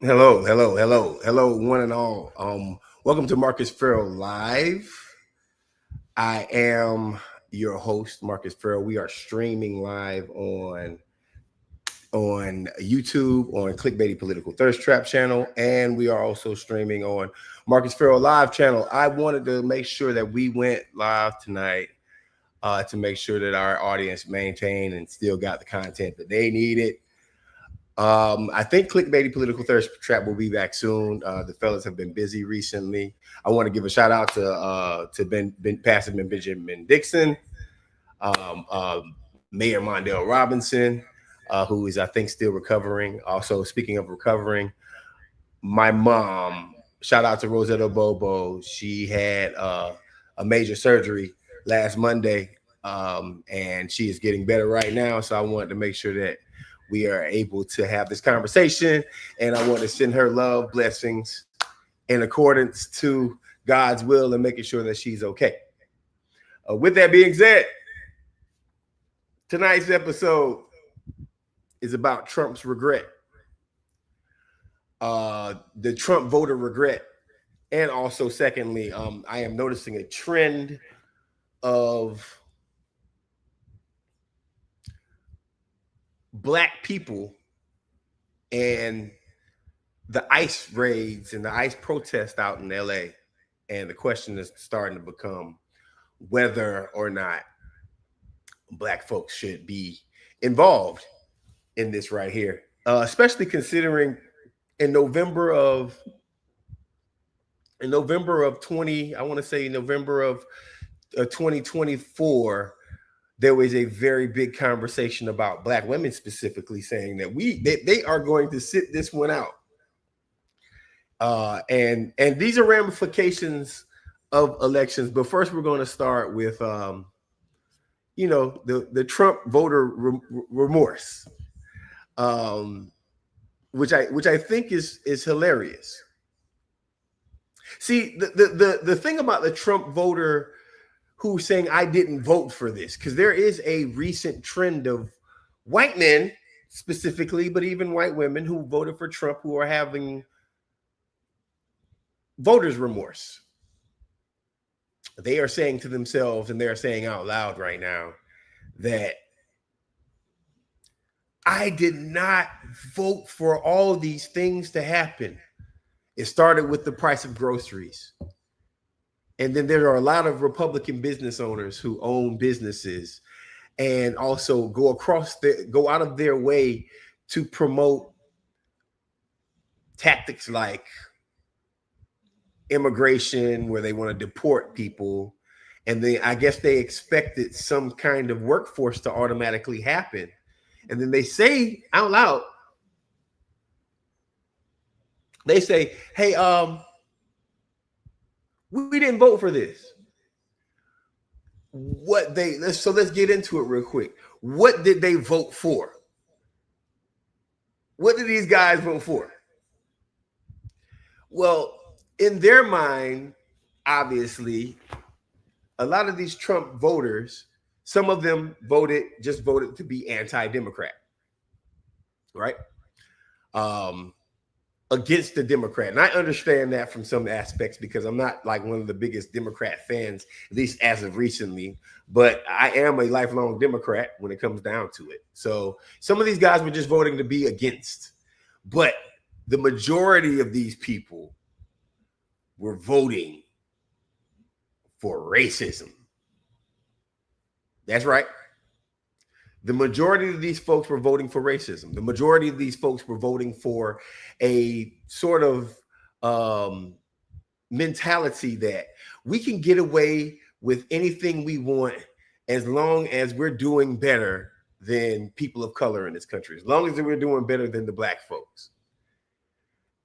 Hello, one and all. Welcome to Marcus Ferrell Live. I am your host, Marcus Ferrell. We are streaming live on YouTube, on Clickbaity Political Thirst Trap channel, and we are also streaming on Marcus Ferrell Live channel. I wanted to make sure that we went live tonight to make sure that our audience maintained and still got the content that they needed. I think Clickbaity Political Thirst Trap will be back soon. The fellas have been busy recently. I want to give a shout out to Pastor Benjamin Dixon, Mayor Mondale Robinson, who is I think still recovering. Also, speaking of recovering, my mom. Shout out to Rosetta Bobo. She had a major surgery last Monday, and she is getting better right now. So I wanted to make sure that we are able to have this conversation, and I want to send her love, blessings, in accordance to God's will and making sure that she's okay. With that being said, tonight's episode is about Trump's regret, the Trump voter regret, and also, secondly, I am noticing a trend of Black people and the ICE raids and the ICE protest out in LA. And the question is starting to become whether or not Black folks should be involved in this right here, especially considering in November of 2024, there was a very big conversation about Black women specifically saying that they are going to sit this one out. And these are ramifications of elections. But first, we're going to start with, the Trump voter remorse, which I think is hilarious. See, the thing about the Trump voter who's saying I didn't vote for this, because there is a recent trend of white men specifically, but even white women who voted for Trump who are having voters remorse. They are saying to themselves, and they're saying out loud right now, that I did not vote for all these things to happen. It started with the price of groceries. And then there are a lot of Republican business owners who own businesses and also go out of their way to promote tactics like immigration, where they want to deport people. And I guess they expected some kind of workforce to automatically happen. And then they say out loud, they say, hey, we didn't vote for this. Let's get into it real quick. What did they vote for? What did these guys vote for? Well, in their mind, obviously, a lot of these Trump voters, some of them voted to be anti-Democrat, right? Against the Democrat. And I understand that from some aspects because I'm not like one of the biggest Democrat fans, at least as of recently, but I am a lifelong Democrat when it comes down to it. So some of these guys were just voting to be against, but the majority of these people were voting for racism. That's right. The majority of these folks were voting for racism. The majority of these folks were voting for a sort of mentality that we can get away with anything we want as long as we're doing better than people of color in this country, as long as we're doing better than the Black folks.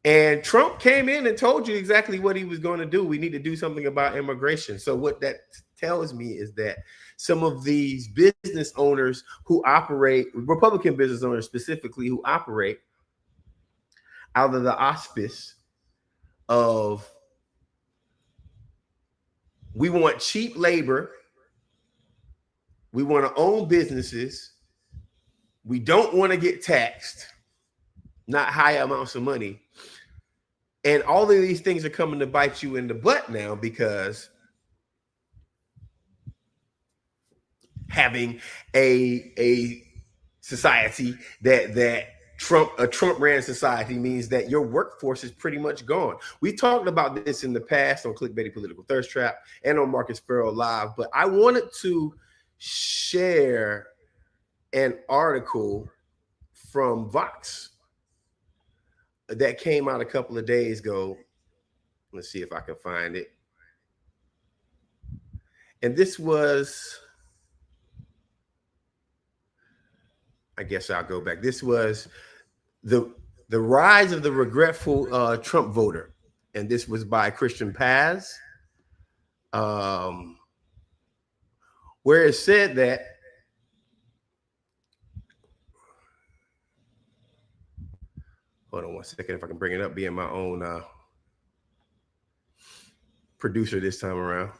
And Trump came in and told you exactly what he was going to do. We need to do something about immigration. So what that tells me is that some of these business owners who operate, Republican business owners specifically, who operate out of the auspice of we want cheap labor, we want to own businesses, we don't want to get taxed. not high amounts of money. And all of these things are coming to bite you in the butt now because having a society that Trump ran society means that your workforce is pretty much gone. We talked about this in the past on Clickbaity Political Thirst Trap and on Marcus Ferrell Live, but I wanted to share an article from Vox that came out a couple of days ago. Let's see if I can find it. And this was, I guess I'll go back. This was the rise of the regretful Trump voter, and this was by Christian Paz, where it said that hold on one second, if I can bring it up, being my own producer this time around.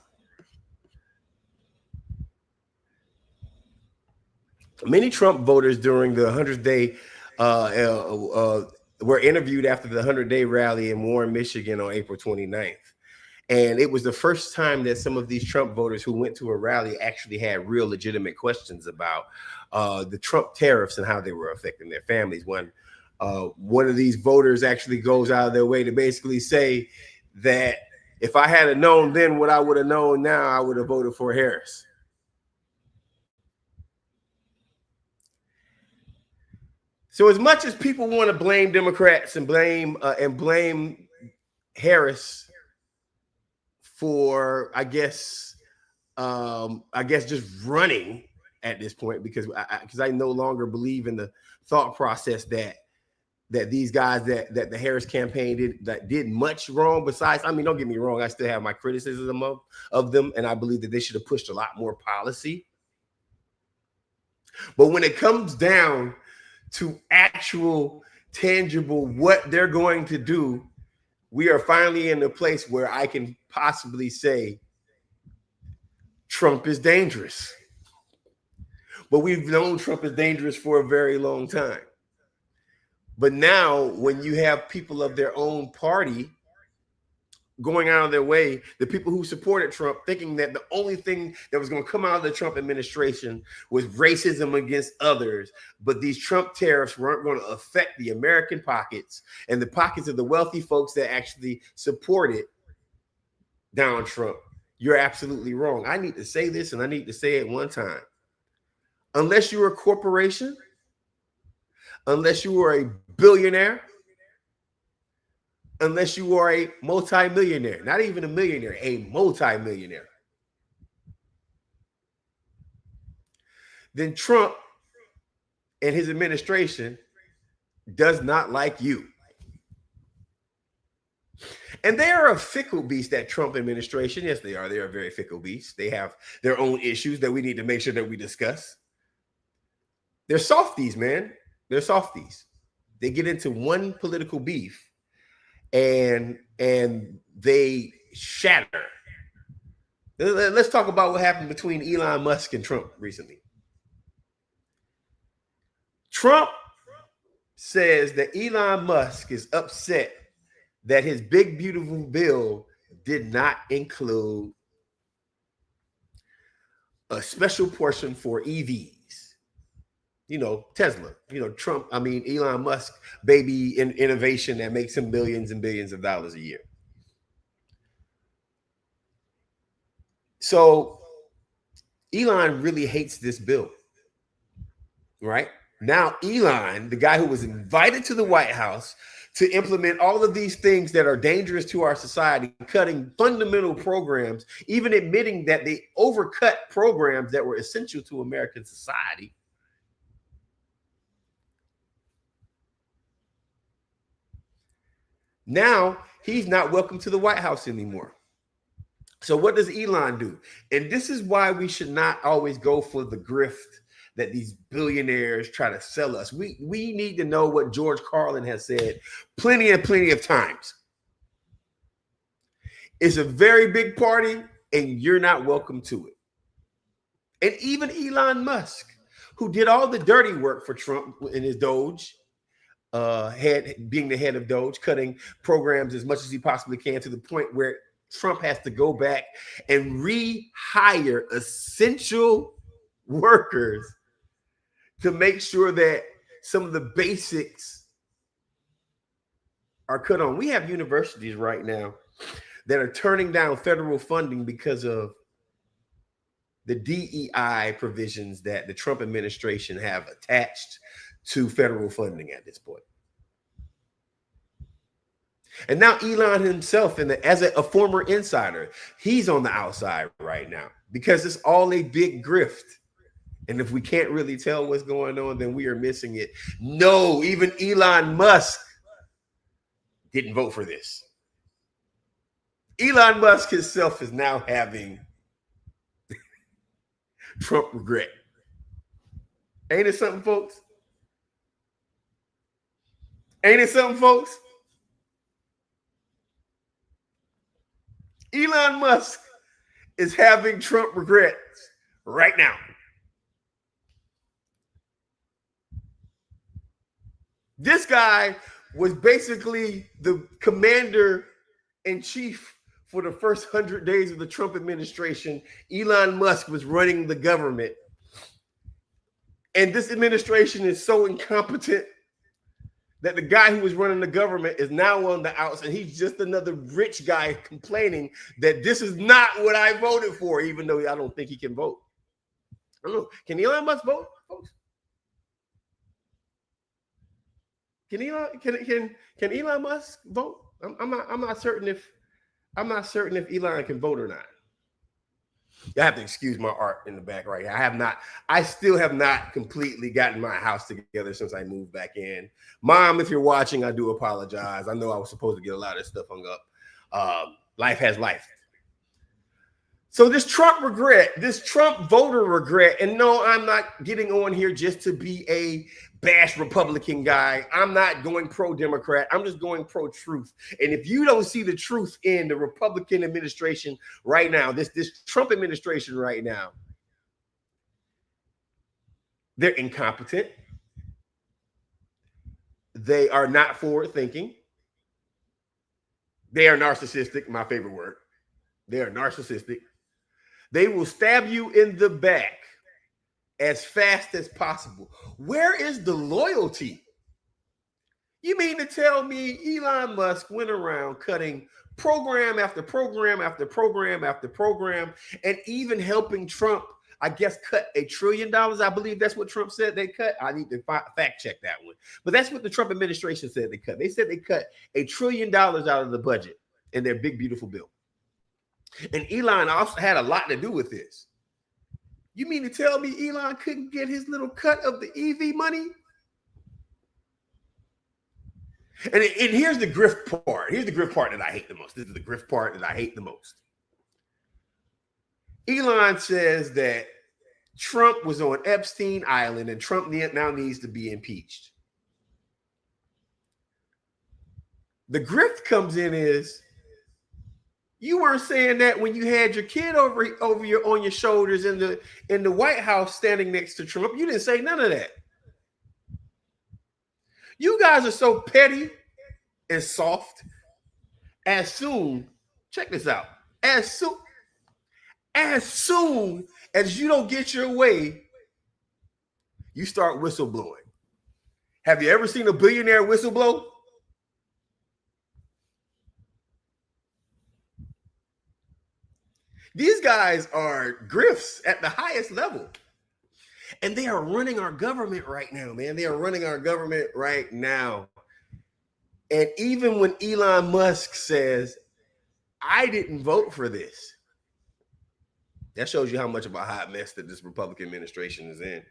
Many Trump voters during the 100th day were interviewed after the 100-day rally in Warren, Michigan on April 29th. And it was the first time that some of these Trump voters who went to a rally actually had real legitimate questions about the Trump tariffs and how they were affecting their families. One of these voters actually goes out of their way to basically say that if I had known then what I would have known now, I would have voted for Harris. So as much as people want to blame Democrats and blame Harris for, I guess just running at this point, because I no longer believe in the thought process that these guys that the Harris campaign did much wrong. Besides, I mean, don't get me wrong, I still have my criticism of them, and I believe that they should have pushed a lot more policy. But when it comes down to actual tangible what they're going to do, we are finally in a place where I can possibly say Trump is dangerous. But we've known Trump is dangerous for a very long time. But now when you have people of their own party going out of their way, the people who supported Trump, thinking that the only thing that was going to come out of the Trump administration was racism against others, but these Trump tariffs weren't going to affect the American pockets and the pockets of the wealthy folks that actually supported Donald Trump. You're absolutely wrong. I need to say this, and I need to say it one time. Unless you're a corporation, unless you are a billionaire, unless you are a multimillionaire, not even a millionaire, a multimillionaire, then Trump and his administration does not like you. And they are a fickle beast, that Trump administration. Yes, they are. They are very fickle beasts. They have their own issues that we need to make sure that we discuss. They're softies, man. They're softies. They get into one political beef and they shatter. Let's talk about what happened between Elon Musk and Trump recently. Trump says that Elon Musk is upset that his big, beautiful bill did not include a special portion for EVs. You know, Tesla, Elon Musk, baby in innovation that makes him billions and billions of dollars a year. So Elon really hates this bill, right? Now, Elon, the guy who was invited to the White House to implement all of these things that are dangerous to our society, cutting fundamental programs, even admitting that they overcut programs that were essential to American society. Now he's not welcome to the White House anymore. So what does Elon do? And this is why we should not always go for the grift that these billionaires try to sell us. We need to know what George Carlin has said plenty of times. It's a very big party and you're not welcome to it. And even Elon Musk, who did all the dirty work for Trump in his Doge, being the head of Doge, cutting programs as much as he possibly can, to the point where Trump has to go back and rehire essential workers to make sure that some of the basics are cut on. We have universities right now that are turning down federal funding because of the DEI provisions that the Trump administration have attached to federal funding at this point. And now Elon himself, as a former insider, he's on the outside right now because it's all a big grift. And if we can't really tell what's going on, then we are missing it. No, even Elon Musk didn't vote for this. Elon Musk himself is now having Trump regret. Ain't it something, folks? Ain't it something, folks? Elon Musk is having Trump regrets right now. This guy was basically the commander-in-chief for the first 100 days of the Trump administration. Elon Musk was running the government. And this administration is so incompetent that the guy who was running the government is now on the outs, and he's just another rich guy complaining that this is not what I voted for, even though I don't think he can vote. I don't know. Can Elon Musk vote, folks? Can Elon Musk vote? I'm not certain if Elon can vote or not. I have to excuse my art in the back right here. I still have not completely gotten my house together since I moved back in. Mom, if you're watching, I do apologize. I know I was supposed to get a lot of this stuff hung up. Life has life. So this Trump voter regret, and no, I'm not getting on here just to be a bash Republican guy. I'm not going pro-Democrat. I'm just going pro-truth. And if you don't see the truth in the Republican administration right now, this Trump administration right now, they're incompetent. They are not forward-thinking. They are narcissistic, my favorite word. They are narcissistic. They will stab you in the back as fast as possible. Where is the loyalty? You mean to tell me Elon Musk went around cutting program after program after program after program, and even helping Trump, I guess, cut $1 trillion? I believe that's what Trump said they cut. I need to fact check that one. But that's what the Trump administration said they cut. They said they cut $1 trillion out of the budget in their big, beautiful bill. And Elon also had a lot to do with this. You mean to tell me Elon couldn't get his little cut of the EV money? And here's the grift part. Here's the grift part that I hate the most. This is the grift part that I hate the most. Elon says that Trump was on Epstein Island and Trump now needs to be impeached. The grift comes in is, you weren't saying that when you had your kid on your shoulders in the White House standing next to Trump. You didn't say none of that. You guys are so petty and soft. Check this out. As soon as you don't get your way, you start whistleblowing. Have you ever seen a billionaire whistleblow? These guys are grifts at the highest level. And they are running our government right now, man. They are running our government right now. And even when Elon Musk says, I didn't vote for this, that shows you how much of a hot mess that this Republican administration is in.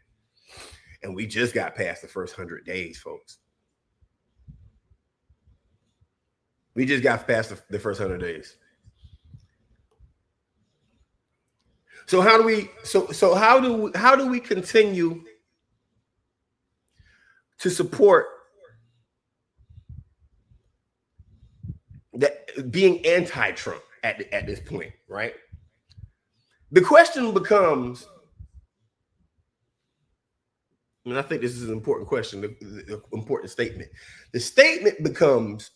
And we just got past the first 100 days, folks. We just got past the first 100 days. So how do we continue to support that being anti-Trump at this point, right? The question becomes, And I think this is an important question, the important statement. The statement becomes,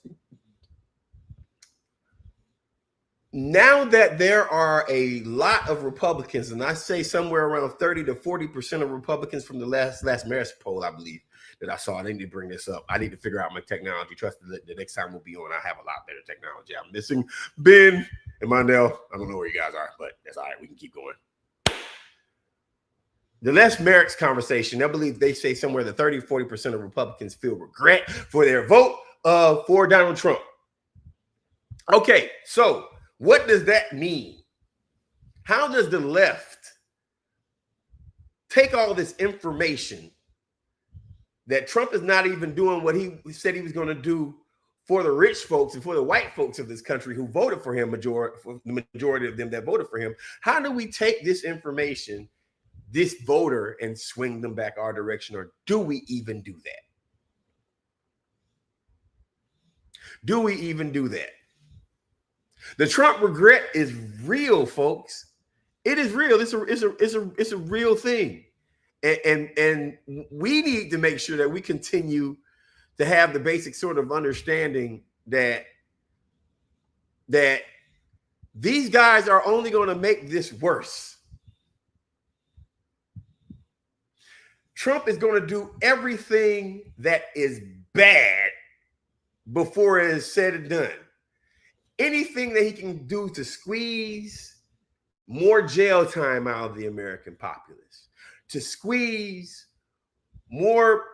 now that there are a lot of Republicans, and I say somewhere around 30 to 40% of Republicans from the last Marist poll, I believe, that I saw. I need to bring this up. I need to figure out my technology. Trust that the next time we'll be on, I have a lot better technology. I'm missing Ben and Mondell. I don't know where you guys are, but that's all right. We can keep going. The Les Merrick's conversation, I believe they say somewhere that 30 to 40% of Republicans feel regret for their vote for Donald Trump. Okay, so what does that mean? How does the left take all this information that Trump is not even doing what he said he was going to do for the rich folks and for the white folks of this country who voted for him, the majority of them that voted for him? How do we take this information, this voter, and swing them back our direction? Or do we even do that? Do we even do that? The Trump regret is real, folks. It is real. It's a real thing. And we need to make sure that we continue to have the basic sort of understanding that these guys are only going to make this worse. Trump is going to do everything that is bad before it is said and done. Anything that he can do to squeeze more jail time out of the American populace, to squeeze more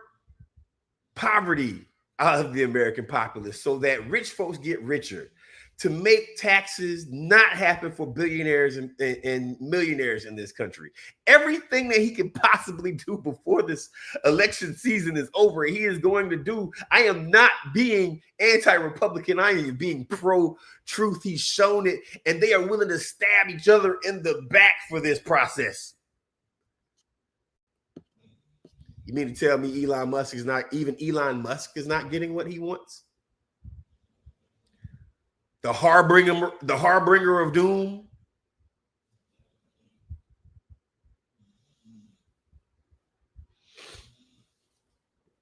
poverty out of the American populace so that rich folks get richer, to make taxes not happen for billionaires and millionaires in this country. Everything that he can possibly do before this election season is over, he is going to do. I am not being anti-Republican. I am being pro-truth. He's shown it, and they are willing to stab each other in the back for this process. You mean to tell me Elon Musk is not getting what he wants? The harbinger of doom.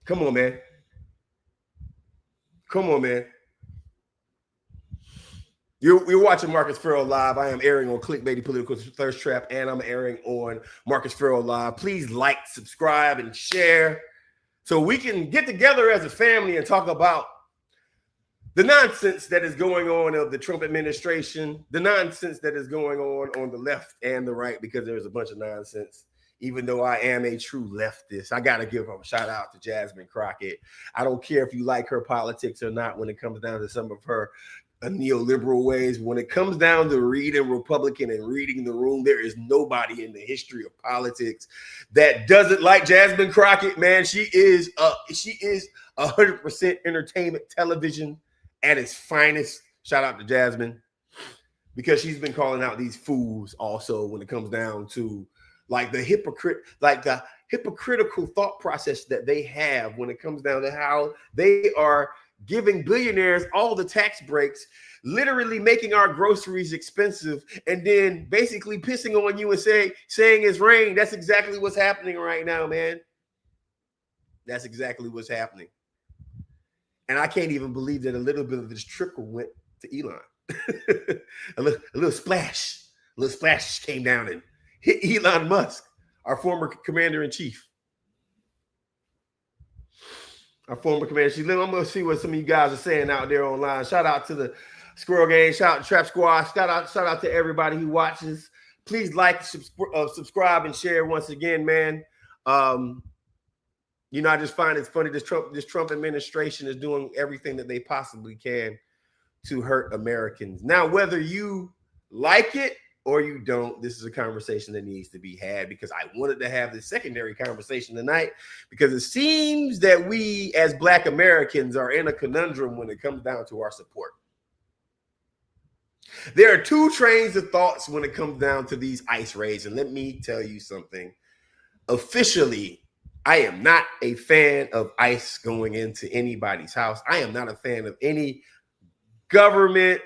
Come on, man. Come on, man. You're watching Marcus Ferrell Live. I am airing on Clickbaity Political Thirst Trap, and I'm airing on Marcus Ferrell Live. Please like, subscribe, and share so we can get together as a family and talk about the nonsense that is going on of the Trump administration, the nonsense that is going on the left and the right, because there's a bunch of nonsense. Even though I am a true leftist, I got to give a shout out to Jasmine Crockett. I don't care if you like her politics or not when it comes down to some of her neoliberal ways. When it comes down to reading Republican and reading the room, there is nobody in the history of politics that doesn't like Jasmine Crockett, man. She is 100% entertainment television at its finest. Shout out to Jasmine, because she's been calling out these fools also when it comes down to like the hypocritical thought process that they have when it comes down to how they are giving billionaires all the tax breaks, literally making our groceries expensive, and then basically pissing on you and saying it's rain. That's exactly what's happening right now, man. That's exactly what's happening. And I can't even believe that a little bit of this trickle went to Elon. a little splash came down and hit Elon Musk, our former commander-in-chief. I'm going to see what some of you guys are saying out there online. Shout out to the Squirrel Gang. Shout out to Trap Squad. Shout out to everybody who watches. Please like, subscribe, and share once again, man. I just find it's funny. This Trump administration is doing everything that they possibly can to hurt Americans. Now, whether you like it or you don't, this is a conversation that needs to be had, because I wanted to have this secondary conversation tonight, because it seems that we as Black Americans are in a conundrum when it comes down to our support. There are two trains of thoughts when it comes down to these ICE raids, and let me tell you something. Officially, I am not a fan of ICE going into anybody's house. I am not a fan of any government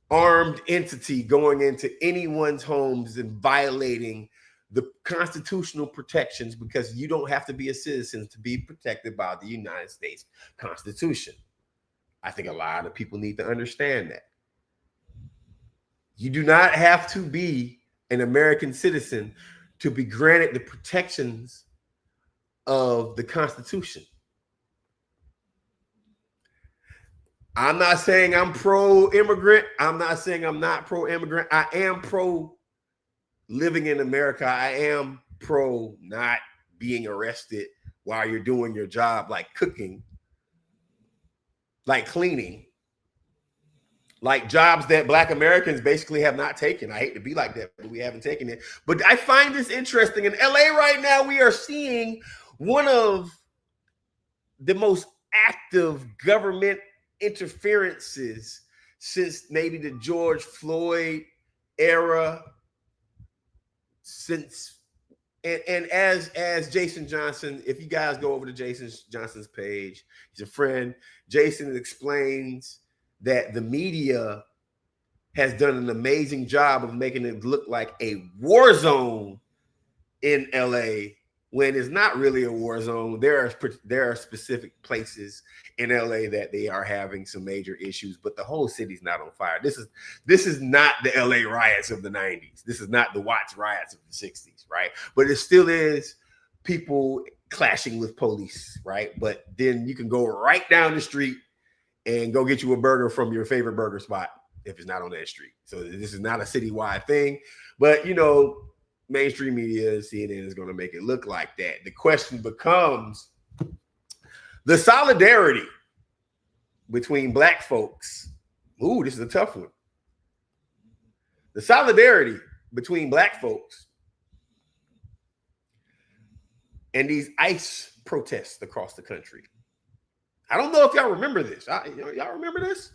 armed entity going into anyone's homes and violating the constitutional protections, because you don't have to be a citizen to be protected by the United States Constitution. I think a lot of people need to understand that. You do not have to be an American citizen to be granted the protections of the Constitution. I'm not saying I'm pro-immigrant. I'm not saying I'm not pro-immigrant. I am pro living in America. I am pro not being arrested while you're doing your job, like cooking, like cleaning, like jobs that Black Americans basically have not taken. I hate to be like that, but we haven't taken it. But I find this interesting. In LA right now, we are seeing one of the most active government interferences since maybe the George Floyd era. And as Jason Johnson, if you guys go over to Jason Johnson's page, he's a friend. Jason explains that the media has done an amazing job of making it look like a war zone in LA, when it's not really a war zone. There are specific places in LA that they are having some major issues, but the whole city's not on fire. This is not the LA riots of the 90s. This is not the Watts riots of the 60s, right? But it still is people clashing with police, right? But then you can go right down the street and go get you a burger from your favorite burger spot if it's not on that street. So this is not a citywide thing, but mainstream media, CNN, is going to make it look like that. The question becomes the solidarity between Black folks. Ooh, this is a tough one. The solidarity between Black folks and these ICE protests across the country. I don't know if y'all remember this. Y'all remember this?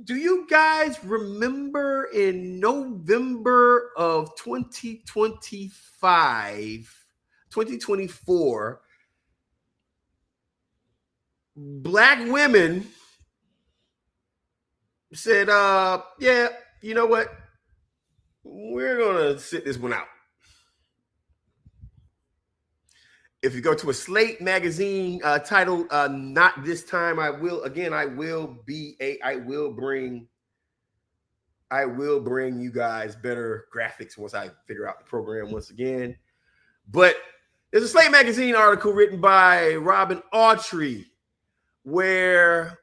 Do you guys remember in November of 2024, Black women said, yeah, you know what? We're going to sit this one out. If you go to a Slate magazine titled "Not This Time," I will bring you guys better graphics once I figure out the program once again. But there's a Slate magazine article written by Robin Autry where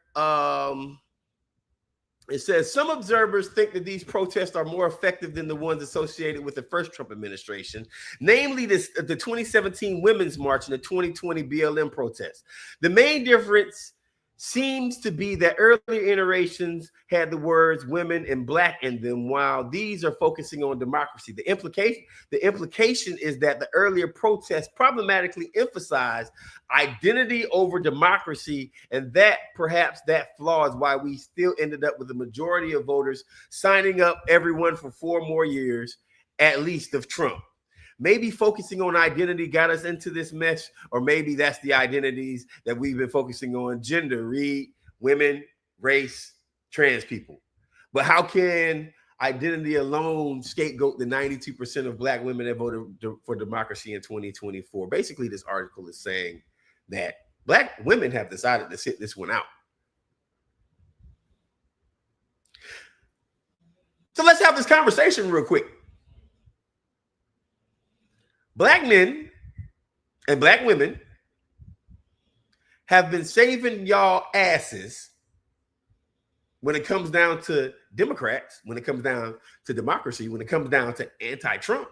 it says some observers think that these protests are more effective than the ones associated with the first Trump administration, namely the 2017 Women's March and the 2020 BLM protests. The main difference seems to be that earlier iterations had the words women and Black in them, while these are focusing on democracy. The implication is that the earlier protests problematically emphasized identity over democracy, and that perhaps that flaw is why we still ended up with the majority of voters signing up everyone for 4 more years, at least, of Trump. Maybe focusing on identity got us into this mess, or maybe that's the identities that we've been focusing on: gender, read women, race, trans people. But how can identity alone scapegoat the 92% of Black women that voted for democracy in 2024? Basically, this article is saying that Black women have decided to sit this one out. So let's have this conversation real quick. Black men and Black women have been saving y'all asses when it comes down to Democrats, when it comes down to democracy, when it comes down to anti-Trump.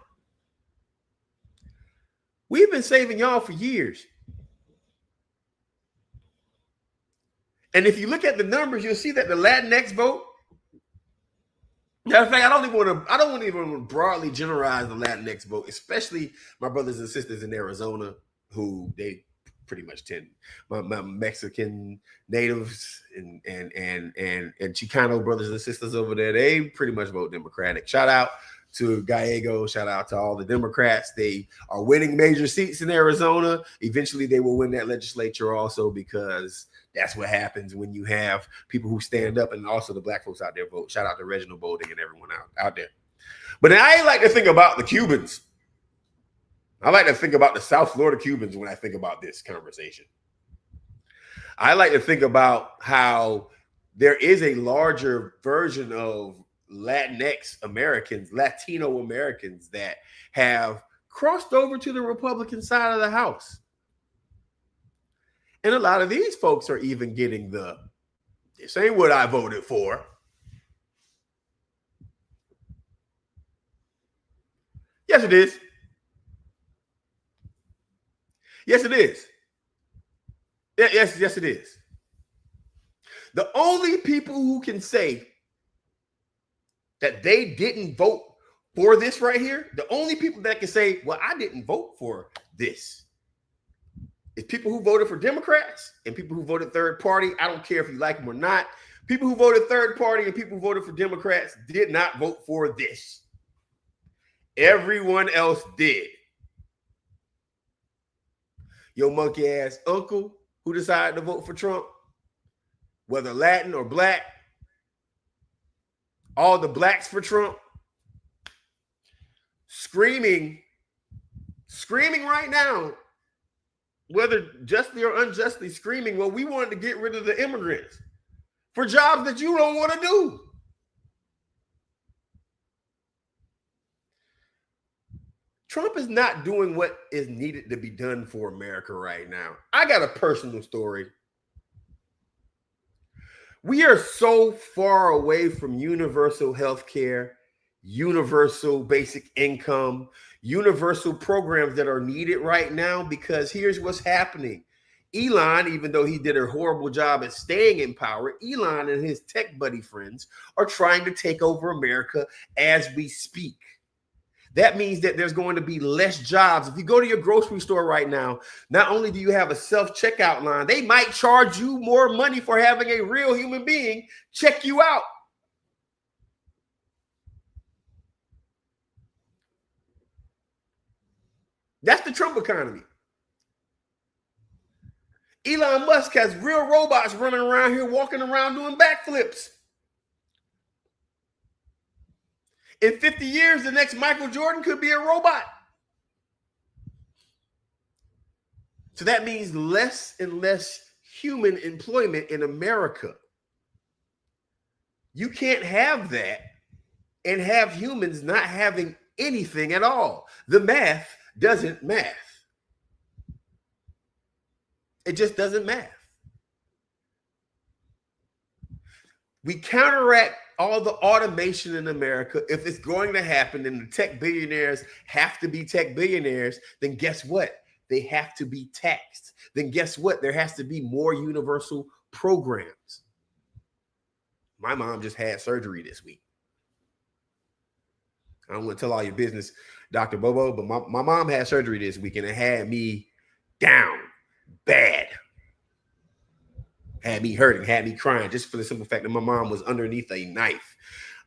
We've been saving y'all for years. And if you look at the numbers, you'll see that the Latinx vote, matter of fact, I don't even want to broadly generalize the Latinx vote, especially my brothers and sisters in Arizona, who they pretty much tend, my Mexican natives and Chicano brothers and sisters over there, they pretty much vote Democratic. Shout out to Gallego, shout out to all the Democrats. They are winning major seats in Arizona. Eventually they will win that legislature also, because that's what happens when you have people who stand up, and also the Black folks out there vote. Shout out to Reginald Boulding and everyone out there. But I like to think about the Cubans. I like to think about the South Florida Cubans when I think about this conversation. I like to think about how there is a larger version of Latinx Americans, Latino Americans that have crossed over to the Republican side of the house. And a lot of these folks are even getting this ain't what I voted for. Yes, it is. Yes, it is. Yes, it is. The only people who can say that they didn't vote for this right here, the only people that can say, well, I didn't vote for this, is people who voted for Democrats and people who voted third party. I don't care if you like them or not. People who voted third party and people who voted for Democrats did not vote for this. Everyone else did. Your monkey ass uncle who decided to vote for Trump, whether Latin or black, all the blacks for Trump, screaming right now, whether justly or unjustly, screaming, well, we wanted to get rid of the immigrants for jobs that you don't want to do. Trump is not doing what is needed to be done for America right now. I got a personal story. We are so far away from universal health care, universal basic income, universal programs that are needed right now, because here's what's happening. Elon, even though he did a horrible job at staying in power, Elon and his tech buddy friends are trying to take over America as we speak. That means that there's going to be less jobs. If you go to your grocery store right now, not only do you have a self-checkout line, they might charge you more money for having a real human being check you out. That's the Trump economy. Elon Musk has real robots running around here, walking around doing backflips. In 50 years, the next Michael Jordan could be a robot. So that means less and less human employment in America. You can't have that and have humans not having anything at all. The math doesn't math. It just doesn't math. We counteract all the automation in America. If it's going to happen and the tech billionaires have to be tech billionaires, then guess what? They have to be taxed. Then guess what? There has to be more universal programs. My mom just had surgery this week. I don't want to tell all your business, Dr. Bobo, but my mom had surgery this week and it had me down bad. Had me hurting, had me crying, just for the simple fact that my mom was underneath a knife.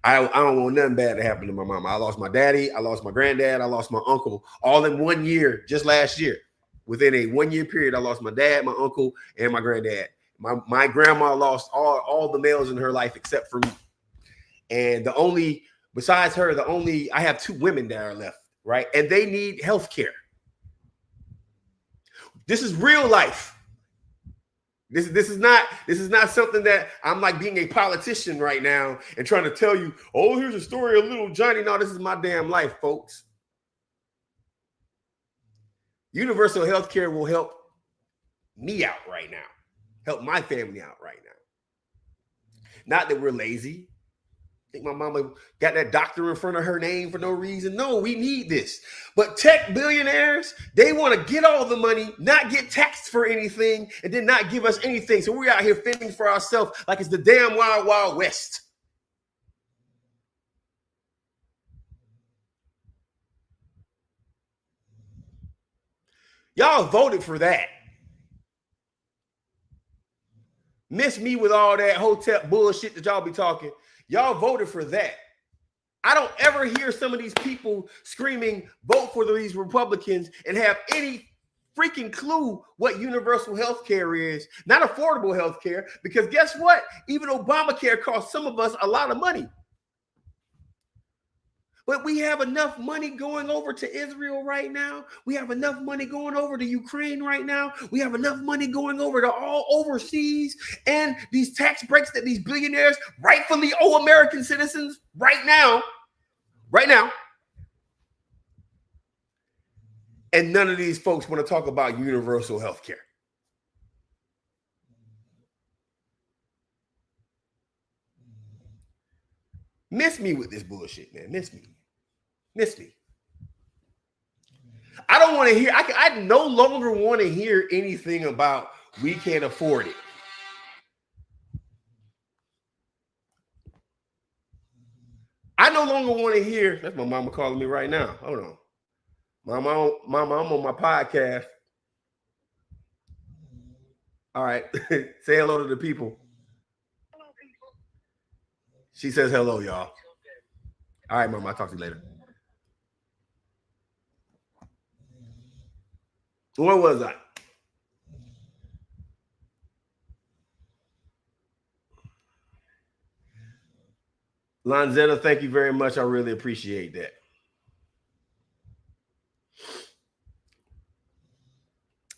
I don't want nothing bad to happen to my mom. I lost my daddy, I lost my granddad, I lost my uncle, all in 1 year, just last year. Within a 1 year period, I lost my dad, my uncle, and my granddad. My grandma lost all the males in her life except for me. And besides her, I have 2 women that are left, right? And they need health care. This is real life. This is not something that I'm like being a politician right now and trying to tell you, oh, here's a story of little Johnny. No, this is my damn life, folks. Universal health care will help me out right now, help my family out right now. Not that we're lazy. I think my mama got that doctor in front of her name for no reason. No, we need this. But tech billionaires, they want to get all the money, not get taxed for anything, and then not give us anything. So we're out here fending for ourselves like it's the damn wild, wild west. Y'all voted for that. Miss me with all that hotel bullshit that y'all be talking. Y'all voted for that. I don't ever hear some of these people screaming, vote for these Republicans and have any freaking clue what universal health care is, not affordable health care, because guess what? Even Obamacare cost some of us a lot of money. But we have enough money going over to Israel right now. We have enough money going over to Ukraine right now. We have enough money going over to all overseas, and these tax breaks that these billionaires rightfully owe American citizens right now. And none of these folks want to talk about universal health care. Miss me with this bullshit, man. Miss me. I don't want to hear, I no longer want to hear anything about we can't afford it. I no longer want to hear, that's my mama calling me right now. Hold on. Mama, I'm on my podcast. All right. Say hello to the people. Hello, people. She says hello, y'all. All right, Mama, I'll talk to you later. Where was I? Lanzetta, thank you very much. I really appreciate that.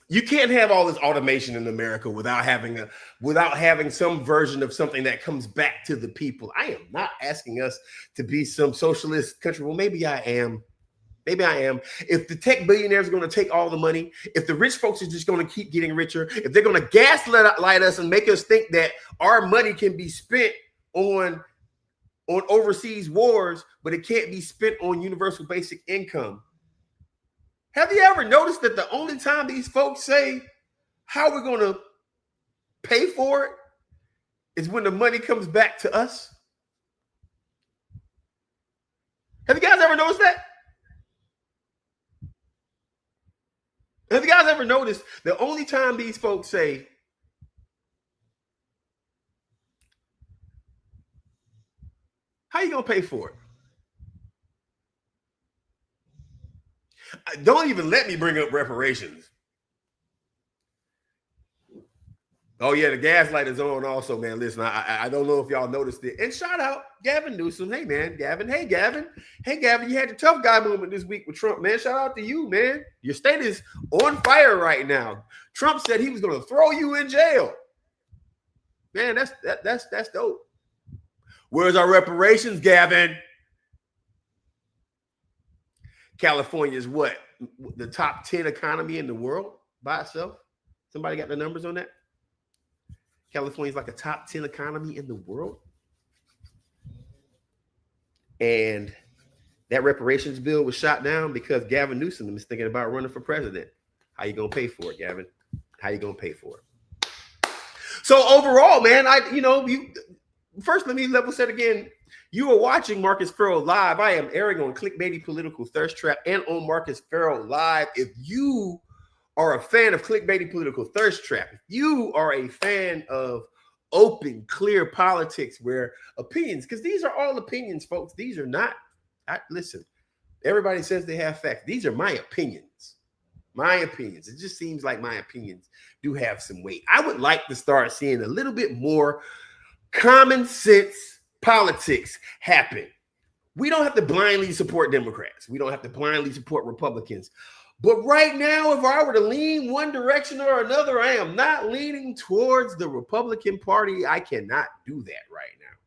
You can't have all this automation in America without having some version of something that comes back to the people. I am not asking us to be some socialist country. Well, maybe I am. If the tech billionaires are going to take all the money, if the rich folks are just going to keep getting richer, if they're going to gaslight us and make us think that our money can be spent on overseas wars, but it can't be spent on universal basic income. Have you ever noticed that the only time these folks say how we're going to pay for it is when the money comes back to us? Have you guys ever noticed that? Have you guys ever noticed the only time these folks say, how are you going to pay for it? Don't even let me bring up reparations. Oh, yeah, the gaslight is on also, man. Listen, I don't know if y'all noticed it. And shout out Gavin Newsom. Hey, man, Gavin. Hey, Gavin, you had your tough guy moment this week with Trump, man. Shout out to you, man. Your state is on fire right now. Trump said he was going to throw you in jail. Man, that's dope. Where's our reparations, Gavin? California is what? The top 10 economy in the world by itself? Somebody got the numbers on that? California is like a top 10 economy in the world. And that reparations bill was shot down because Gavin Newsom is thinking about running for president. How you going to pay for it, Gavin? How you going to pay for it? So overall, man, first let me level set again. You are watching Marcus Ferrell Live. I am airing on Clickbaity Political Thirst Trap and on Marcus Ferrell Live. If you are a fan of Clickbaity Political Thirst Trap, if you are a fan of open, clear politics where opinions, because these are all opinions, folks. These are not, listen, everybody says they have facts. These are my opinions. My opinions. It just seems like my opinions do have some weight. I would like to start seeing a little bit more common sense politics happen. We don't have to blindly support Democrats. We don't have to blindly support Republicans. But right now, if I were to lean one direction or another, I am not leaning towards the Republican Party. I cannot do that right now.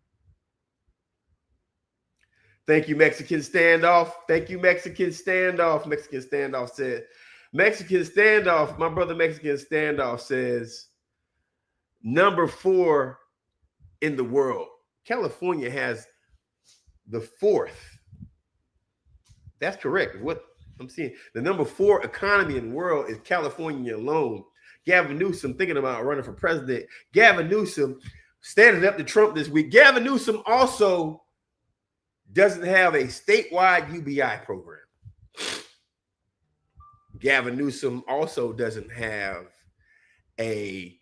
Thank you, Mexican Standoff. Thank you, Mexican Standoff. Mexican Standoff said, Mexican Standoff, my brother Mexican Standoff says, number 4 in the world. California has the 4th. That's correct. What I'm seeing, the number 4 economy in the world is California alone. Gavin Newsom thinking about running for president. Gavin Newsom standing up to Trump this week. Gavin Newsom also doesn't have a statewide UBI program. Gavin Newsom also doesn't have a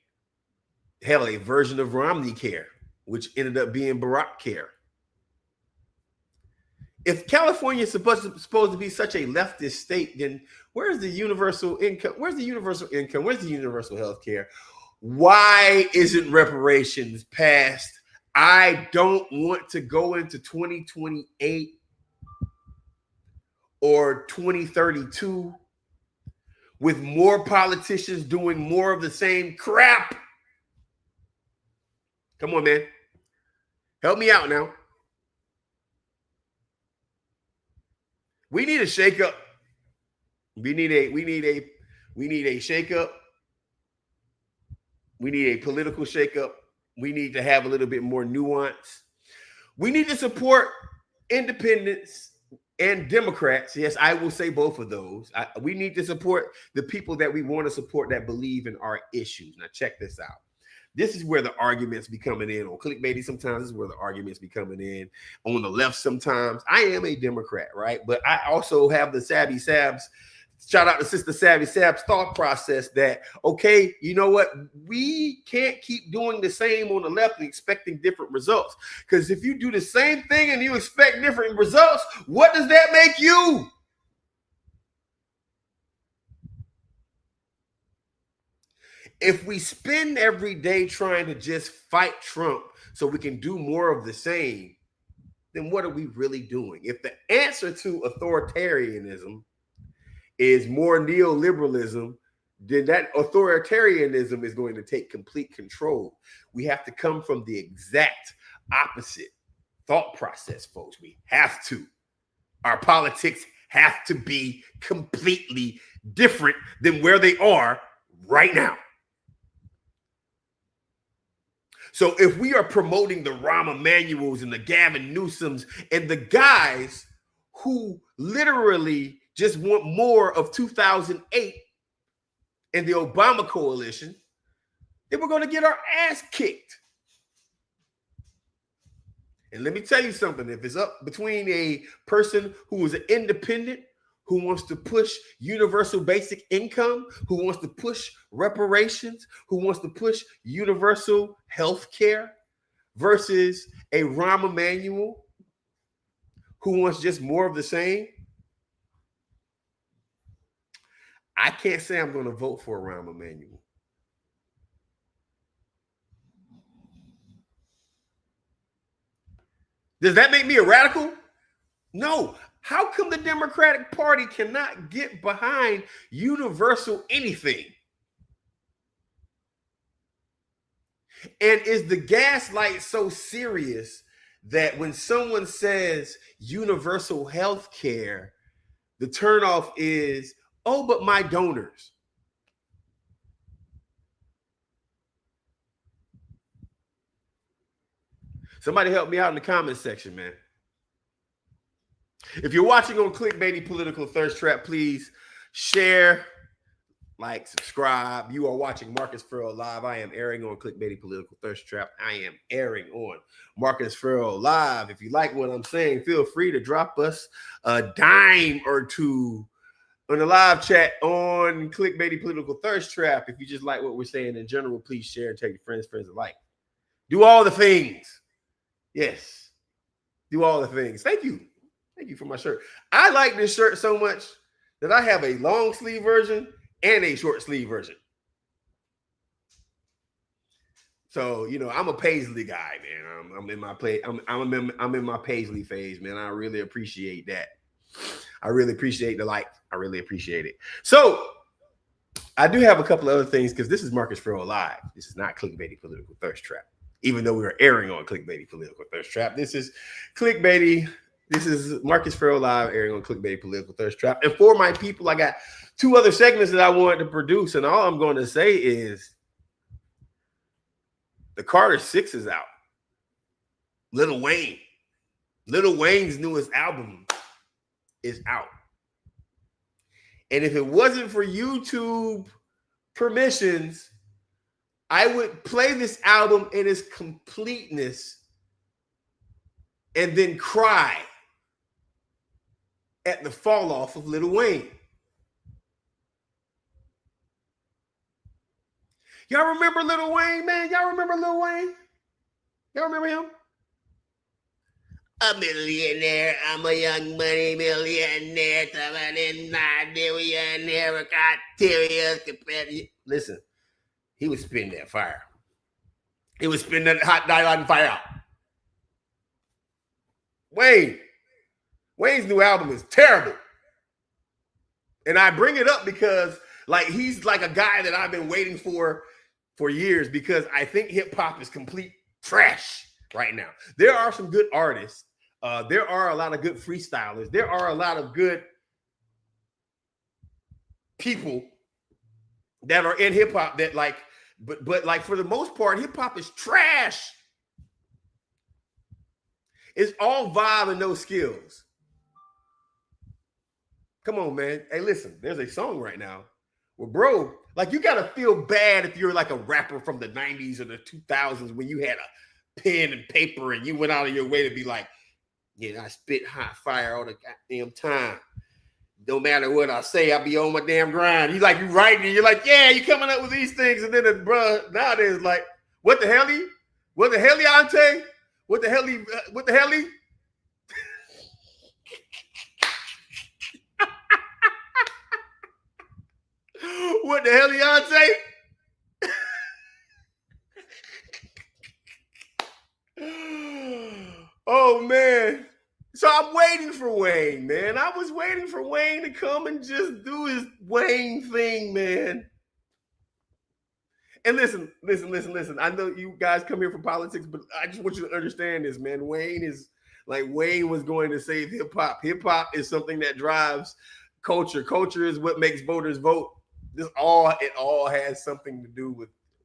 version of Romney Care, which ended up being Barack Care. If California is supposed to be such a leftist state, then where's the universal income? Where's the universal income? Where's the universal health care? Why isn't reparations passed? I don't want to go into 2028 or 2032 with more politicians doing more of the same crap? Come on, man. Help me out now. We need a shakeup. We need a shakeup. We need a political shakeup. We need to have a little bit more nuance. We need to support independents and Democrats. Yes, I will say both of those. We need to support the people that we want to support that believe in our issues. Now, check this out. This is where the arguments be coming in on clickbaity. Sometimes this is where the arguments be coming in on the left. Sometimes I am a Democrat, right? But I also have the Savvy Sabs. Shout out to Sister Savvy Sab's thought process that, okay, you know what? We can't keep doing the same on the left and expecting different results. Because if you do the same thing and you expect different results, what does that make you? If we spend every day trying to just fight Trump so we can do more of the same, then what are we really doing? If the answer to authoritarianism is more neoliberalism, then that authoritarianism is going to take complete control. We have to come from the exact opposite thought process, folks. We have to. Our politics have to be completely different than where they are right now. So if we are promoting the Rahm Emanuels and the Gavin Newsoms and the guys who literally just want more of 2008 and the Obama coalition, then we're going to get our ass kicked. And let me tell you something. If it's up between a person who is an independent, who wants to push universal basic income, who wants to push reparations, who wants to push universal health care, versus a Rahm Emanuel who wants just more of the same, I can't say I'm going to vote for Rahm Emanuel. Does that make me a radical? No. How come the Democratic Party cannot get behind universal anything? And is the gaslight so serious that when someone says universal health care, the turnoff is, oh, but my donors? Somebody help me out in the comment section, man. If you're watching on Clickbaity Political Thirst Trap, please share, like, subscribe. You are watching Marcus Ferrell Live. I am airing on Clickbaity Political Thirst Trap. I am airing on Marcus Ferrell Live. If you like what I'm saying, feel free to drop us a dime or two on the live chat on Clickbaity Political Thirst Trap. If you just like what we're saying in general, please share and tell your friends alike. Do all the things. Yes. Do all the things. Thank you. Thank you for my shirt. I like this shirt so much that I have a long sleeve version and a short sleeve version. So, you know, I'm a Paisley guy, man. I'm in my play. I'm in my Paisley phase, man. I really appreciate that. I really appreciate the like. I really appreciate it. So I do have a couple of other things because this is Marcus Ferrell Live. This is not Clickbaity Political Thirst Trap. Even though we are airing on Clickbaity Political Thirst Trap, this is Clickbaity. This is Marcus Ferrell Live airing on Clickbaity Political Thirst Trap. And for my people, I got two other segments that I wanted to produce. And all I'm going to say is the Carter 6 is out. Lil Wayne's newest album is out. And if it wasn't for YouTube permissions, I would play this album in its completeness and then cry at the fall off of Lil Wayne. Y'all remember Lil Wayne, man? Y'all remember Lil Wayne? Y'all remember him? A millionaire, I'm a young money millionaire. Listen, he was spitting that fire. He was spitting that hot dye on fire. Wayne's new album is terrible. And I bring it up because like he's like a guy that I've been waiting for years because I think hip hop is complete trash right now. There are some good artists. There are a lot of good freestylers. There are a lot of good people that are in hip hop that like, but like for the most part, hip hop is trash. It's all vibe and no skills. Come on, man. Hey, listen, there's a song right now where, bro, like you gotta feel bad if you're like a rapper from the 90s or the 2000s when you had a pen and paper and you went out of your way to be like, yeah, I spit hot fire all the goddamn time. No matter what I say, I'll be on my damn grind. You like, you writing, and you're like, yeah, you coming up with these things. And then the bro nowadays like, what the hell he? What the hell Ante? What the hell he? What the hell he? What the hell Ante? Oh man. So I'm waiting for Wayne, man. I was waiting for Wayne to come and just do his Wayne thing, man. And listen. I know you guys come here for politics, but I just want you to understand this, man. Wayne was going to save hip hop. Hip hop is something that drives culture. Culture is what makes voters vote. It all has something to do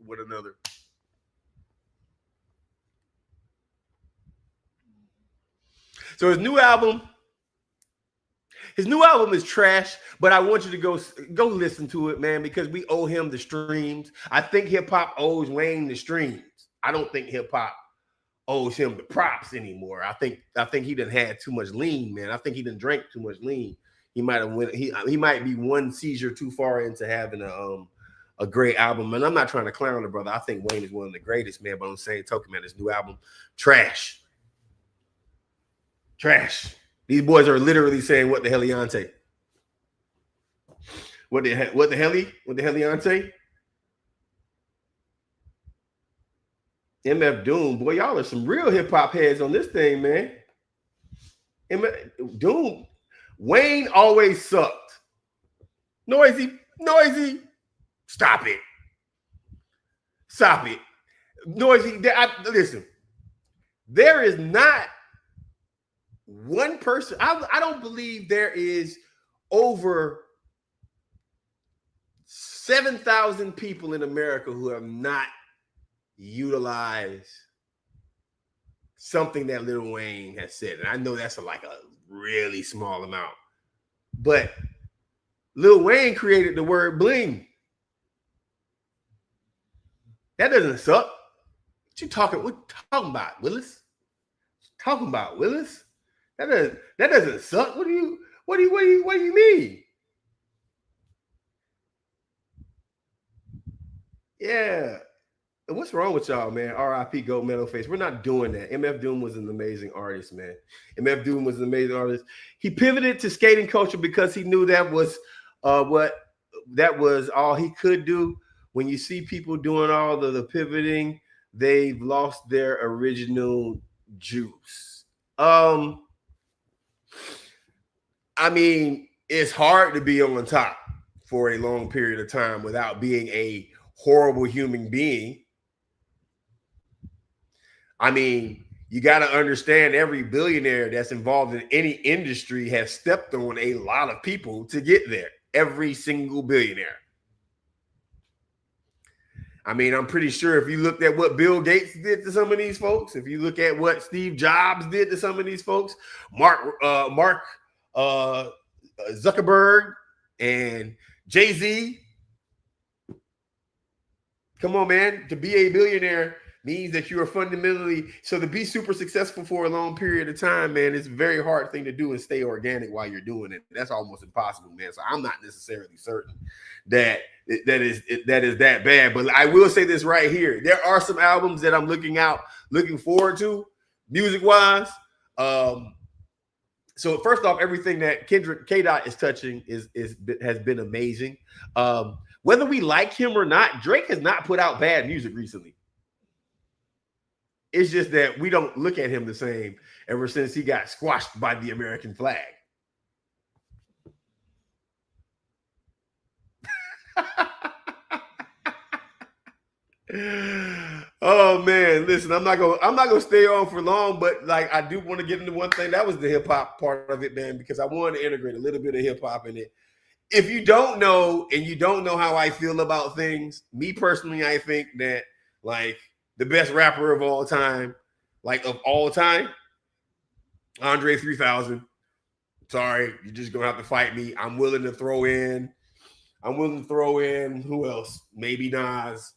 with another. So his new album is trash, but I want you to go listen to it, man, because we owe him the streams. I think hip hop owes Wayne the streams. I don't think hip hop owes him the props anymore. I think he done had too much lean, man. I think he done drank too much lean. He might have went. He might be one seizure too far into having a great album. And I'm not trying to clown the brother. I think Wayne is one of the greatest, man. But on the same token, man, his new album, trash. Trash. These boys are literally saying, "What the hell, Ante? What the hell, Ante?" MF Doom, boy, y'all are some real hip hop heads on this thing, man. MF Doom, Wayne always sucked. Noisy. Stop it. Noisy. Listen, there is not one person. I don't believe there is over 7,000 people in America who have not utilized something that Lil Wayne has said. And I know that's like a really small amount. But Lil Wayne created the word bling. That doesn't suck. What you talking about, Willis? Talking about, Willis? That doesn't suck. What do you mean? Yeah. What's wrong with y'all, man? R.I.P. Goat Metal Face. We're not doing that. MF Doom was an amazing artist, man. MF Doom was an amazing artist. He pivoted to skating culture because he knew that was all he could do. When you see people doing all the pivoting, they've lost their original juice. I mean, it's hard to be on top for a long period of time without being a horrible human being. I mean, you got to understand every billionaire that's involved in any industry has stepped on a lot of people to get there. Every single billionaire. I mean, I'm pretty sure if you looked at what Bill Gates did to some of these folks, if you look at what Steve Jobs did to some of these folks, Mark Zuckerberg and Jay-Z. Come on, man. To be a billionaire means that you are fundamentally, so to be super successful for a long period of time, man, it's a very hard thing to do and stay organic while you're doing it. That's almost impossible, man. So I'm not necessarily certain that is that bad. But I will say this right here. There are some albums that I'm looking forward to, music-wise. So first off, everything that Kendrick K-Dot is touching has been amazing. Whether we like him or not, Drake has not put out bad music recently. It's just that we don't look at him the same ever since he got squashed by the American flag. Oh man, listen, I'm not gonna stay on for long, but like I do want to get into one thing. That was the hip hop part of it, man, because I wanted to integrate a little bit of hip hop in it. If you don't know and you don't know how I feel about things, me personally, I think that like the best rapper of all time, like of all time, Andre 3000. Sorry, you're just gonna have to fight me. I'm willing to throw in who else? Maybe Nas.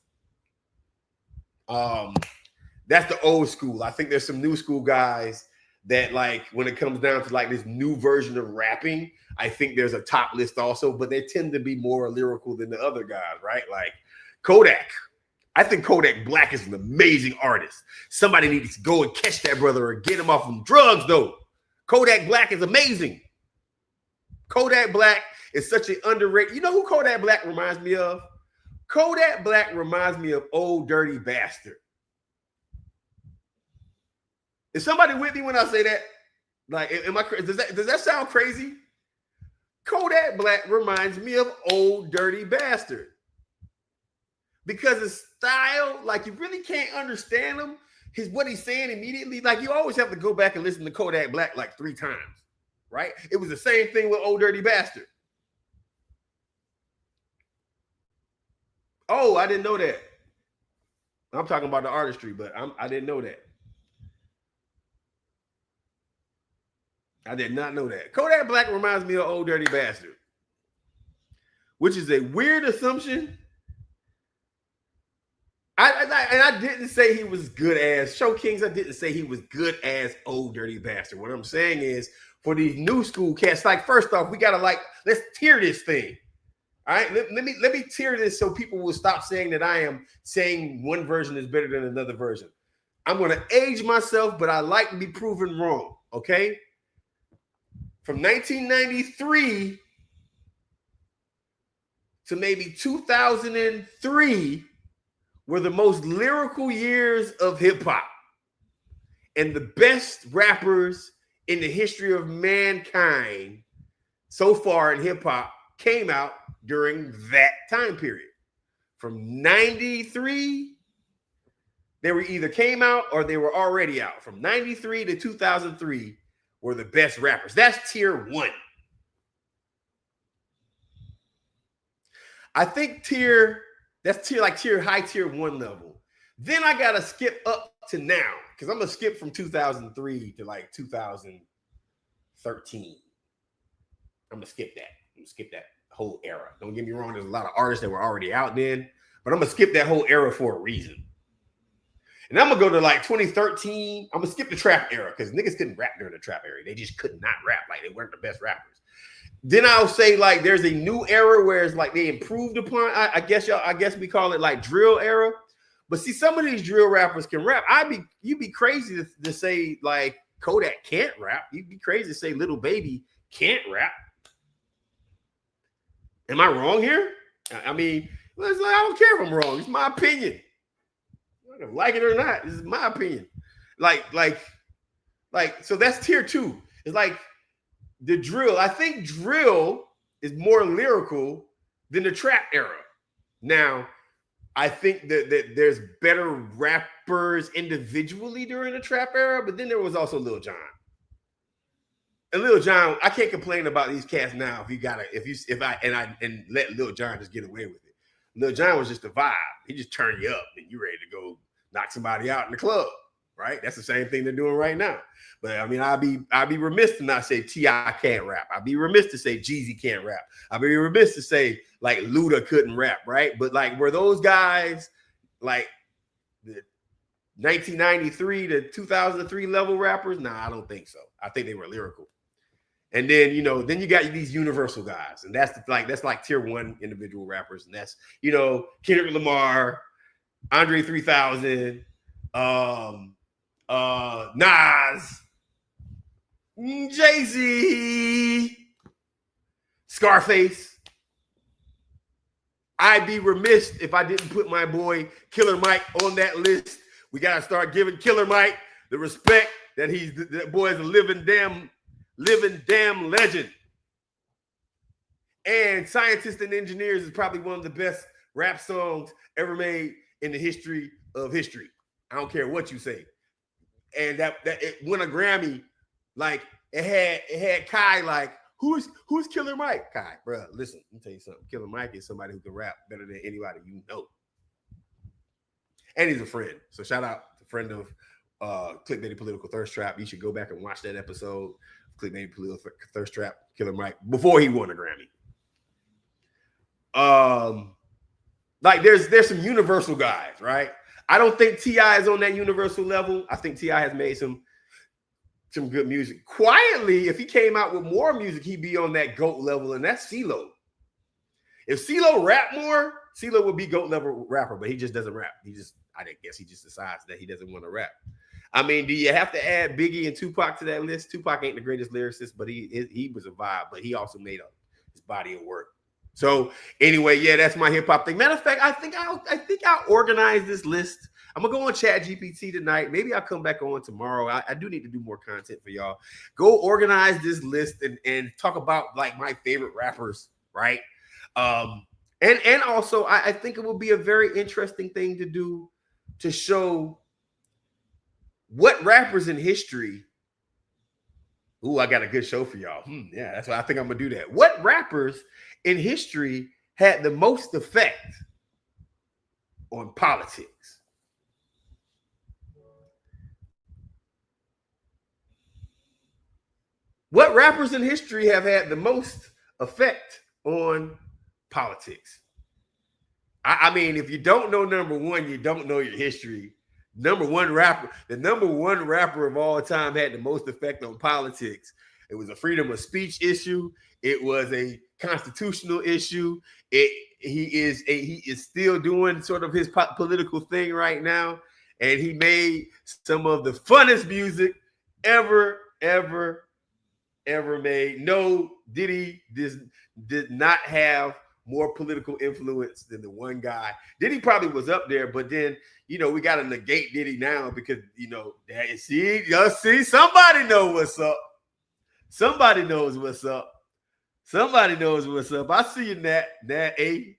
That's the old school. I think there's some new school guys that like when it comes down to like this new version of rapping, I think there's a top list also, but they tend to be more lyrical than the other guys, right? Like Kodak. I think Kodak Black is an amazing artist. Somebody needs to go and catch that brother or get him off from drugs, though. Kodak Black is amazing. Kodak Black is such an underrated. You know who Kodak Black reminds me of? Kodak Black reminds me of Old Dirty Bastard. Is somebody with me when I say that? Like, am I? Does that sound crazy? Kodak Black reminds me of Old Dirty Bastard because his style, like you really can't understand him. What he's saying immediately, like you always have to go back and listen to Kodak Black like 3 times, right? It was the same thing with Old Dirty Bastard. Oh, I didn't know that. I'm talking about the artistry, but I didn't know that. I did not know that. Kodak Black reminds me of Old Dirty Bastard, which is a weird assumption. I didn't say he was good as Show Kings. I didn't say he was good as Old Dirty Bastard. What I'm saying is for these new school cats, like first off, we gotta let's tier this thing. All right, let me tier this so people will stop saying that I am saying one version is better than another version. I'm gonna age myself, but I like to be proven wrong. Okay. From 1993 to maybe 2003 were the most lyrical years of hip hop. And the best rappers in the history of mankind so far in hip hop came out during that time period. From 93, they were either came out or they were already out. From 93 to 2003 were the best rappers. That's tier 1. I think high tier 1 level. Then I gotta skip up to now because I'm gonna skip from 2003 to like 2013. I'm gonna skip that whole era. Don't get me wrong, there's a lot of artists that were already out then, but I'm gonna skip that whole era for a reason. And I'm gonna go to like 2013. I'm gonna skip the trap era because niggas couldn't rap during the trap era. They just could not rap. Like they weren't the best rappers. Then I'll say like there's a new era where it's like they improved upon. I guess we call it like drill era. But see, some of these drill rappers can rap. You'd be crazy to say like Kodak can't rap. You'd be crazy to say Little Baby can't rap. Am I wrong here? I mean, I don't care if I'm wrong. It's my opinion. Like it or not, this is my opinion. So that's tier 2. It's like the drill. I think drill is more lyrical than the trap era. Now, I think that there's better rappers individually during the trap era, but then there was also Lil Jon. And Lil Jon, I can't complain about these cats now. If I let Lil Jon just get away with it. Lil Jon was just a vibe. He just turned you up and you ready to go knock somebody out in the club, right? That's the same thing they're doing right now. But I mean, I'd be remiss to not say T.I. can't rap. I'd be remiss to say Jeezy can't rap. I'd be remiss to say like Luda couldn't rap, right? But like, were those guys like the 1993 to 2003 level rappers? Nah, I don't think so. I think they were lyrical. And then, then you got these universal guys, and that's like tier 1 individual rappers, and that's Kendrick Lamar, Andre 3000, Nas, Jay-Z, Scarface. I'd be remiss if I didn't put my boy Killer Mike on that list. We gotta start giving Killer Mike the respect that that boy is a living damn legend. And Scientists and Engineers is probably one of the best rap songs ever made in the history of history. I don't care what you say. And that it won a Grammy. Like it had Kai like, who's Killer Mike? Kai, bro, listen, let me tell you something. Killer Mike is somebody who can rap better than anybody you know. And he's a friend. So shout out to friend of Clickbaity Political Thirst Trap. You should go back and watch that episode, Clickbaity Political Thirst Trap, Killer Mike, before he won a Grammy. Like there's some universal guys, right? I don't think T.I. is on that universal level. I think T.I. has made some good music. Quietly, if he came out with more music, he'd be on that GOAT level, and that's CeeLo. If CeeLo rap more, CeeLo would be GOAT level rapper, but he just doesn't rap. I guess he just decides that he doesn't want to rap. I mean, do you have to add Biggie and Tupac to that list? Tupac ain't the greatest lyricist, but he was a vibe, but he also made his body of work. So anyway, yeah, that's my hip hop thing. Matter of fact, I think I'll organize this list. I'm gonna go on ChatGPT tonight. Maybe I'll come back on tomorrow. I do need to do more content for y'all. Go organize this list and talk about like my favorite rappers, right? And also I think it will be a very interesting thing to do to show what rappers in history. Ooh, I got a good show for y'all. Yeah, that's why I think I'm gonna do that. What rappers in history had the most effect on politics? What rappers in history have had the most effect on politics? I mean, if you don't know number one, you don't know your history. The number one rapper of all time had the most effect on politics. It was a freedom of speech issue. It was a constitutional issue. He is still doing sort of his political thing right now, and he made some of the funnest music ever made. No, Diddy did not have more political influence than the one guy. Diddy probably was up there, but then we got to negate Diddy now because see, somebody knows what's up. Somebody knows what's up. Somebody knows what's up. I see you, Nat A.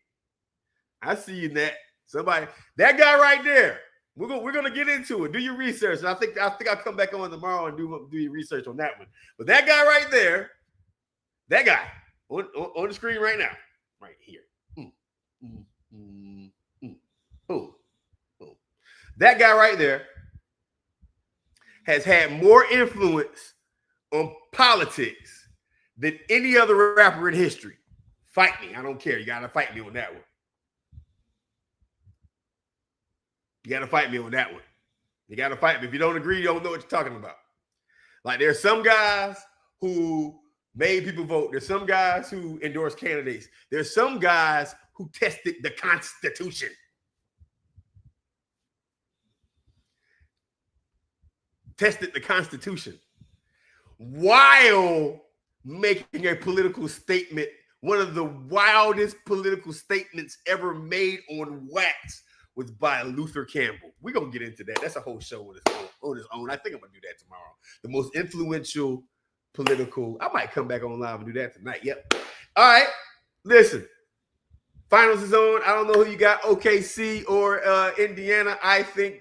I see you, Nat. Somebody, that guy right there. We're gonna get into it. Do your research. And I think I'll come back on tomorrow and do your research on that one. But that guy right there, that guy on the screen right now, right here. That guy right there has had more influence on politics than any other rapper in history. Fight me. I don't care. You got to fight me on that one. You got to fight me on that one. You got to fight me. If you don't agree, you don't know what you're talking about. Like there's some guys who made people vote. There's some guys who endorse candidates. There's some guys who tested the Constitution. Tested the Constitution while making a political statement, one of the wildest political statements ever made on wax was by Luther Campbell. We're going to get into that. That's a whole show on its own. I think I'm going to do that tomorrow. The most influential political. I might come back on live and do that tonight. Yep. All right. Listen. Finals is on. I don't know who you got, OKC or Indiana. I think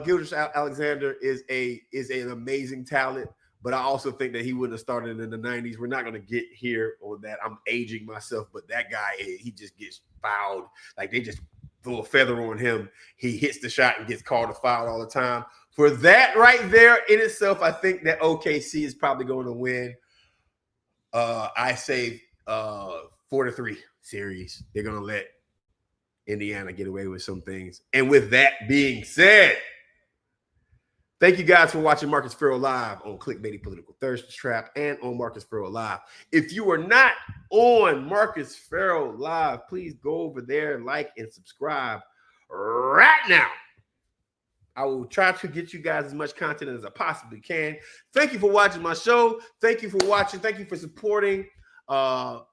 Gilgeous Alexander is an amazing talent, but I also think that he wouldn't have started in the 90s. We're not going to get here on that. I'm aging myself, but that guy, he just gets fouled. Like they just throw a feather on him. He hits the shot and gets called a foul all the time. For that right there in itself, I think that OKC is probably going to win. I say 4-3 series. They're going to let Indiana get away with some things. And with that being said, thank you guys for watching Marcus Ferrell Live on Clickbaity Political Thirst Trap and on Marcus Ferrell Live. If you are not on Marcus Ferrell Live, please go over there, like, and subscribe right now. I will try to get you guys as much content as I possibly can. Thank you for watching my show. Thank you for watching. Thank you for supporting. Go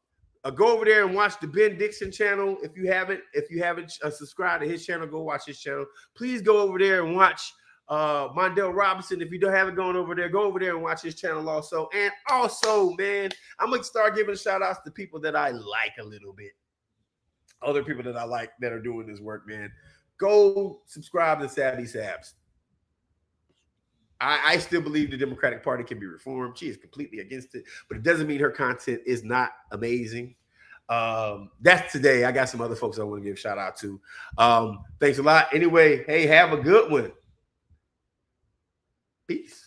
over there and watch the Ben Dixon channel. If you haven't subscribed to his channel, go watch his channel. Please go over there and watch Mondell Robinson. If you don't have it going over there, go over there and watch his channel also. And also, man, I'm gonna start giving shout outs to people that I like a little bit. Other people that I like that are doing this work, man. Go subscribe to Savvy Sabs. I still believe the Democratic Party can be reformed. She is completely against it, but it doesn't mean her content is not amazing. That's today. I got some other folks I want to give a shout out to. Thanks a lot. Anyway, hey, have a good one. Peace.